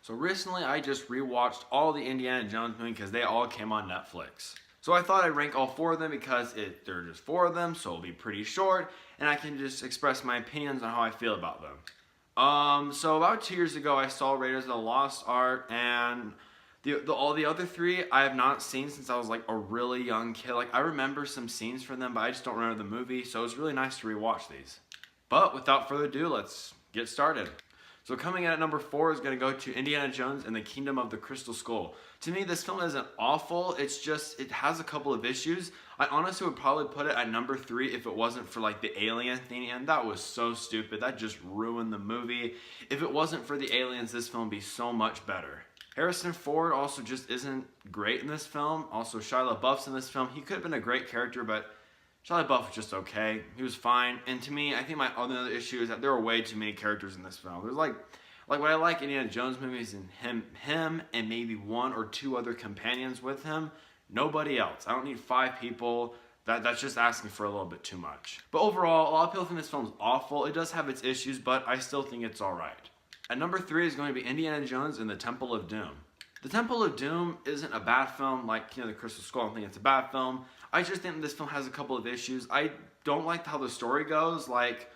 So recently I just rewatched all the Indiana Jones movies because they all came on Netflix. So I thought I'd rank all four of them because there are just four of them, so it'll be pretty short, and I can just express my opinions on how I feel about them. So about 2 years ago I saw Raiders of the Lost Ark, and all the other three I have not seen since I was like a really young kid. Like I remember some scenes from them, but I just don't remember the movie, so it was really nice to rewatch these. But without further ado, let's get started. So coming in at number 4 is going to go to Indiana Jones and the Kingdom of the Crystal Skull. To me, this film isn't awful. It's just, it has a couple of issues. I honestly would probably put it at number 3 if it wasn't for like the alien thing, and that was so stupid. That just ruined the movie. If it wasn't for the aliens, this film would be so much better. Harrison Ford also just isn't great in this film. Also, Shia LaBeouf's in this film. He could have been a great character, but Shia LaBeouf was just okay. He was fine. And to me, I think my other issue is that there are way too many characters in this film. There's like what I like Indiana Jones movies and him and maybe one or two other companions with him. Nobody else. I don't need 5 people. That's just asking for a little bit too much. But overall, a lot of people think this film is awful. It does have its issues, but I still think it's alright. At number 3 is going to be Indiana Jones and the Temple of Doom. The Temple of Doom isn't a bad film like the Crystal Skull. I don't think it's a bad film. I just think this film has a couple of issues. I don't like how the story goes. Like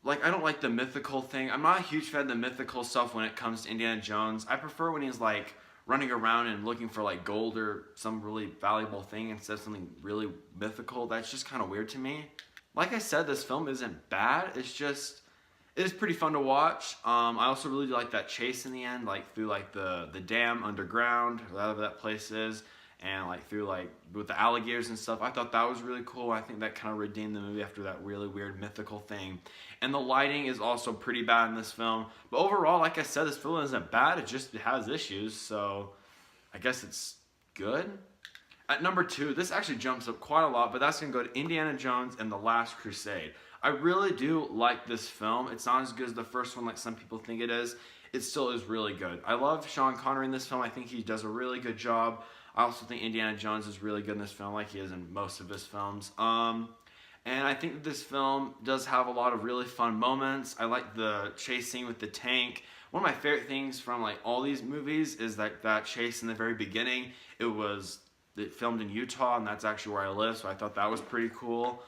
I don't like the mythical thing. I'm not a huge fan of the mythical stuff when it comes to Indiana Jones. I prefer when he's like running around and looking for like gold or some really valuable thing instead of something really mythical. That's just kind of weird to me. Like I said, this film isn't bad. It is pretty fun to watch. I also really like that chase in the end, like through like the dam underground, whatever that place is, and like through like with the alligators and stuff. I thought that was really cool. I think that kind of redeemed the movie after that really weird mythical thing. And the lighting is also pretty bad in this film. But overall, like I said, this film isn't bad. It has issues, so I guess it's good. At number 2, this actually jumps up quite a lot, but that's going to go to Indiana Jones and the Last Crusade. I really do like this film. It's not as good as the first one like some people think it is. It still is really good. I love Sean Connery in this film. I think he does a really good job. I also think Indiana Jones is really good in this film, like he is in most of his films. And I think that this film does have a lot of really fun moments. I like the chase scene with the tank. One of my favorite things from like all these movies is that chase in the very beginning. It filmed in Utah, and that's actually where I live, so I thought that was pretty cool.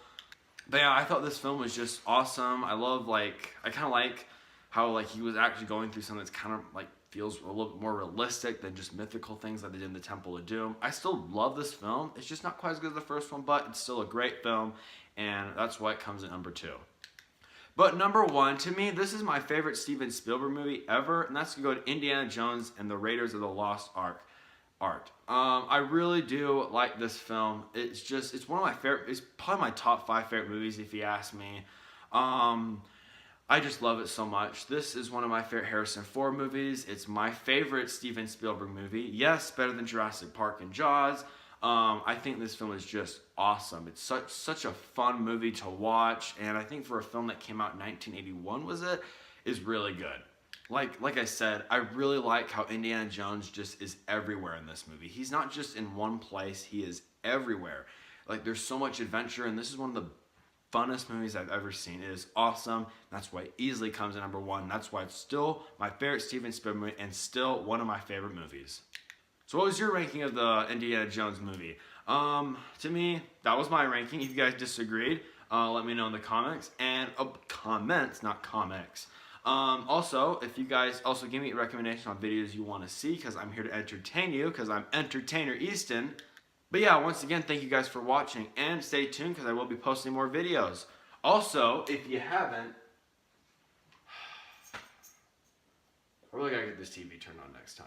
But yeah, I thought this film was just awesome. I kind of like how like he was actually going through something that's kind of like feels a little bit more realistic than just mythical things like they did in the Temple of Doom. I still love this film. It's just not quite as good as the first one, but it's still a great film, and that's why it comes in number 2. But number 1, to me, this is my favorite Steven Spielberg movie ever, and that's going to go to Indiana Jones and the Raiders of the Lost Ark. I really do like this film. It's one of my favorite. It's probably my top 5 favorite movies if you ask me. I just love it so much. This is one of my favorite Harrison Ford movies. It's my favorite Steven Spielberg movie. Yes, better than Jurassic Park and Jaws. I think this film is just awesome. It's such a fun movie to watch, and I think for a film that came out in 1981, is really good. Like I said, I really like how Indiana Jones just is everywhere in this movie. He's not just in one place, he is everywhere. Like there's so much adventure, and this is one of the funnest movies I've ever seen. It is awesome. That's why it easily comes in number 1. That's why it's still my favorite Steven Spielberg movie and still one of my favorite movies. So what was your ranking of the Indiana Jones movie? To me, that was my ranking. If you guys disagreed, let me know in the comments. And comments, not comics. Also, if you guys also give me a recommendation on videos you want to see, because I'm here to entertain you, because I'm Entertainer Easton. But yeah, once again, thank you guys for watching, and stay tuned because I will be posting more videos. Also, if you haven't, I really gotta get this TV turned on next time.